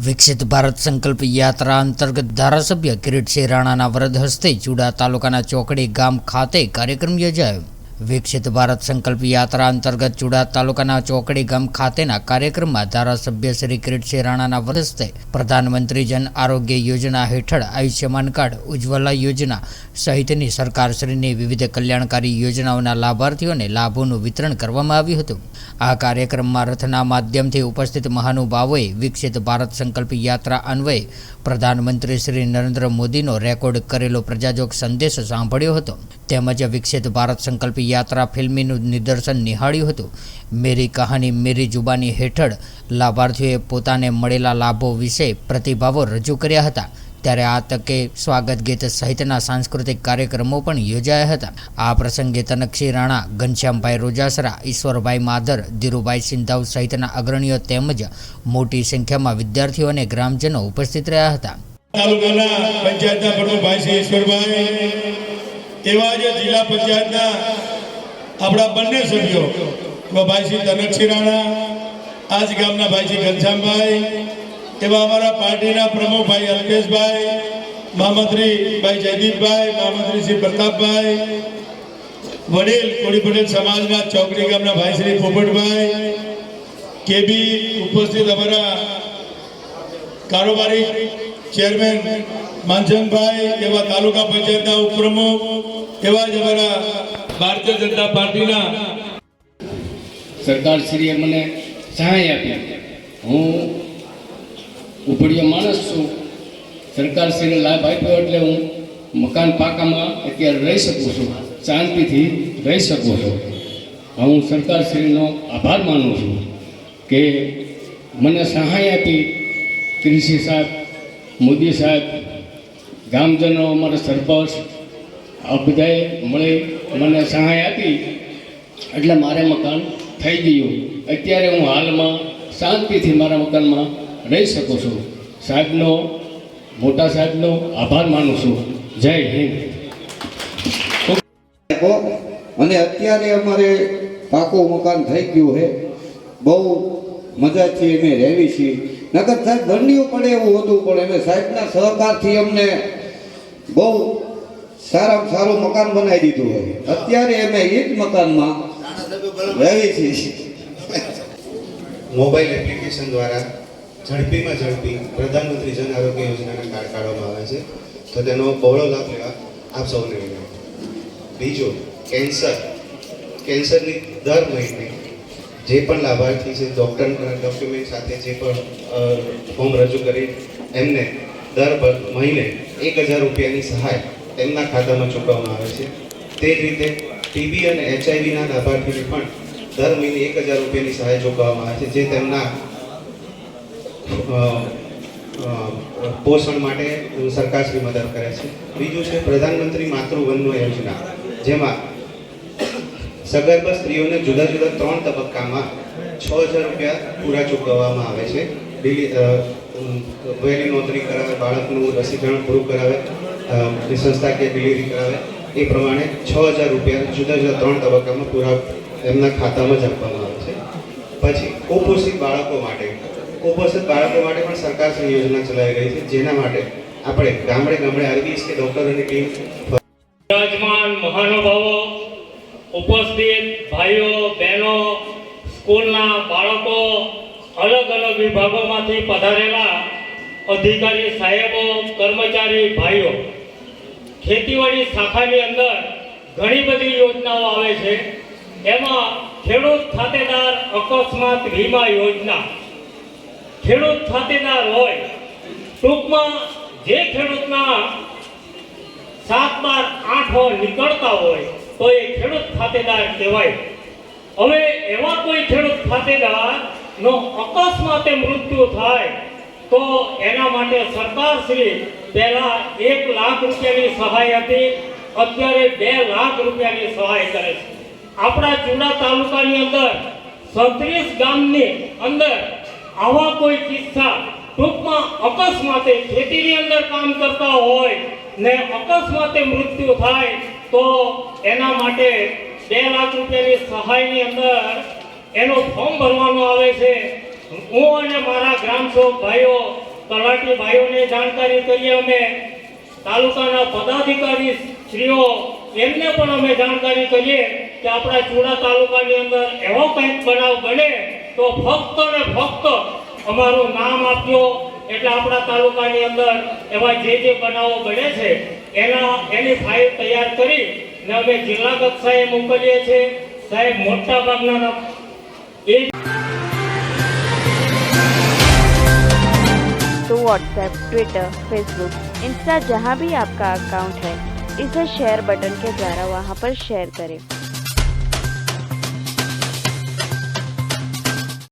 વિકસિત ભારત સંકલ્પ યાત્રા અંતર્ગત ધારાસભ્ય કિરીટસિંહ રાણાના વરદ હસ્તે ચુડા તાલુકાના ચોકડી ગામ ખાતે કાર્યક્રમ યોજાયો। વિકસિત ભારત સંકલ્પ યાત્રા અંતર્ગત ચુડા તાલુકાના ચોકડી ગામ ખાતેના કાર્યક્રમમાં ધારાસભ્ય શ્રી કિરીટસિંહ રાણાના વરદ હસ્તે પ્રધાનમંત્રી જન આરોગ્ય યોજના હેઠળ આયુષ્યમાન કાર્ડ, ઉજ્જવલા યોજના સહિતની સરકારશ્રીની વિવિધ કલ્યાણકારી યોજનાઓના લાભાર્થીઓને લાભોનું વિતરણ કરવામાં આવ્યું હતું। આ કાર્યક્રમમાં રથના માધ્યમથી ઉપસ્થિત મહાનુભાવોએ વિકસિત ભારત સંકલ્પ યાત્રા અન્વયે પ્રધાનમંત્રી શ્રી નરેન્દ્ર મોદીનો રેકોર્ડ કરેલો પ્રજાજોગ સંદેશ સાંભળ્યો હતો તેમજ વિકસિત ભારત સંકલ્પ યાત્રા ફિલ્મનું નિદર્શન નિહાળ્યું હતું। મેરી કહાની મેરી જુબાની હેઠળ લાભાર્થીઓએ પોતાને મળેલા લાભો વિશે પ્રતિભાવો રજૂ કર્યા હતા। ત્યારે આ તકે સ્વાગત ગીત સહિતના સાંસ્કૃતિક કાર્યક્રમો પણ યોજાયા હતા। આ પ્રસંગે તનકસિંહ રાણા, ઘનશ્યામભાઈ રોજાસરા, ઈશ્વરભાઈ માધર, ધીરુભાઈ સિંધાવ સહિતના અગ્રણીઓ તેમજ મોટી સંખ્યામાં વિદ્યાર્થીઓ અને ગ્રામજનો ઉપસ્થિત રહ્યા હતા। તાલુકાના પંચાયતના પ્રમુખ ભાઈ શ્રી ઈશ્વરભાઈ, એવા જ જિલ્લા પંચાયતના આપણા બંને સભ્યો ભાઈ શ્રી તનકસિંહ રાણા, આજ ગામના ભાઈ શ્રી ઘનશ્યામભાઈ, એવા અમારા પાર્ટીના પ્રમુખ ભાઈ અલ્પેશભાઈ, મહામંત્રી ભાઈ જયદીપભાઈ, મહામંત્રી શ્રી પ્રતાપભાઈ, વડીલ કોળી પટેલ સમાજના ચોકડી ગામના ભાઈ શ્રી પોપટભાઈ, કેબી ઉપસ્થિત અમારા કારોબારી ચેરમેન માનસંગભાઈ, એવા તાલુકા પંચાયતના ઉપપ્રમુખ, એવા જ અમારા ભારતીય જનતા પાર્ટીના સરકારશ્રીએ મને સહાય આપી। હું ઉપડીયો માણસ છું, સરકારશ્રીને લાભ આપ્યો એટલે હું મકાન પાકામાં અત્યારે રહી શકું છું, શાંતિથી રહી શકું છું। હું સરકારશ્રીનો આભાર માનું છું કે મને સહાય આપી। કિરીટસિંહ સાહેબ, મોદી સાહેબ, ગામજનો, અમારા સરપંચ, આ બધાએ મળી મને સહાય આપી એટલે મારે મકાન થઈ ગયું। અત્યારે હું હાલમાં શાંતિથી મારા મકાનમાં રહી શકું છું। સાહેબનો, મોટા સાહેબનો આભાર માનું છું। જય હિન્દ। અને અત્યારે અમારે પાકું મકાન થઈ ગયું છે, બહુ મજાથી અમે રહેવી છીએ। નકર સાહેબ ગરમીઓ પડે એવું હોતું પણ અમે સાહેબના સહકારથી અમને બહુ સારામાં સારું મકાન બનાવી દીધું હોય। અત્યારે અમે એ જ મકાનમાં રહેવી છીએ। મોબાઈલ એપ્લિકેશન દ્વારા ઝડપીમાં ઝડપી પ્રધાનમંત્રી જન આરોગ્ય યોજનાના કાર્ડ કાઢવામાં આવે છે, તો તેનો બહોળો લાભ લેવા આપ સૌને વિનંતી। બીજું, કેન્સરની દર મહિને જે પણ લાભાર્થી છે ડૉક્ટરના ડોક્યુમેન્ટ સાથે જે પણ ફોર્મ રજૂ કરી એમને દર મહિને 1000 રૂપિયાની સહાય તેમના ખાતામાં ચૂકવવામાં આવે છે। તે જ રીતે ટીબી અને HIV-ના લાભાર્થીને પણ દર મહિને 1000 રૂપિયાની સહાય ચૂકવવામાં આવે છે, જે તેમના પોષણ માટે સરકારશ્રી મદદ કરે છે। બીજું છે પ્રધાનમંત્રી માતૃવંદના યોજના, જેમાં સગર્ભ સ્ત્રીઓને જુદા જુદા 3 તબક્કામાં 6000 રૂપિયા પૂરા ચૂકવવામાં આવે છે। વહેલી નોંધણી કરાવે, બાળકનું રસીકરણ પૂરું કરાવે, સંસ્થાકીય ડિલિવરી કરાવે, એ પ્રમાણે 6000 રૂપિયા જુદા જુદા 3 તબક્કામાં પૂરા એમના ખાતામાં જ આપવામાં આવે છે। પછી કુપોષિત બાળકો માટે પણ સરકારશ્રી યોજના ચલાવી રહી છે, જેના માટે આપણે ગામડે ગામડે આરબીએસ કે ડોક્ટરોની ટીમ, વિરાજમાન મહાનુભાવો, ઉપસ્થિત ભાઈઓ બહેનો, સ્કૂલના બાળકો, અલગ અલગ વિભાગોમાંથી પધારેલા અધિકારી સાહેબો, કર્મચારી ભાઈઓ, ખેતીવાડી શાખાની અંદર ઘણી બધી યોજનાઓ આવે છે। એમાં ખેડૂત ખાતેદાર અકસ્માત વીમા યોજના, ખેડૂત ખાતેદાર હોય, ટૂંકમાં જે ખેડૂતના 7-8 નીકળતા હોય તો એ ખેડૂત ખાતેદાર કહેવાય। હવે એવા કોઈ ખેડૂત ખાતેદારનો અકસ્માતે મૃત્યુ થાય તો એના માટે સરકારશ્રી પહેલા 1 લાખ રૂપિયાની સહાય હતી, અત્યારે 2 લાખ રૂપિયાની સહાય કરે છે। આપણા ચુડા તાલુકાની અંદર 36 ગામની અંદર આવા કોઈ કિસ્સા, ટૂંકમાં અકસ્માતે ખેતીની અંદર કામ કરતા હોય ને અકસ્માતે મૃત્યુ થાય તો એના માટે 2 લાખ રૂપિયાની સહાયની અંદર એનો ફોર્મ ભરવાનો આવે છે। હું અને મારા ગ્રામસેવક ભાઈઓ તલાટી ભાઈઓને જાણકારી કરીએ અમે, તાલુકાના પદાધિકારી શ્રીઓ એમને પણ અમે જાણકારી કરીએ કે આપણા ચૂડા તાલુકાની અંદર એવો કંઈક બનાવ બને તો ફક્ત ને ફક્ત અમારું નામ આપજો, એટલે આપણા તાલુકાની અંદર એવા જે બનાવો બને છે એની ફાઇલ તૈયાર કરી ને અમે જિલ્લા કક્ષાએ મોકલીએ છીએ. સાહેબ મોટા ભાગના तो व्हाट्सएप, ट्विटर, फेसबुक, इंस्टा जहाँ भी आपका अकाउंट है इसे शेयर बटन के द्वारा वहाँ पर शेयर करें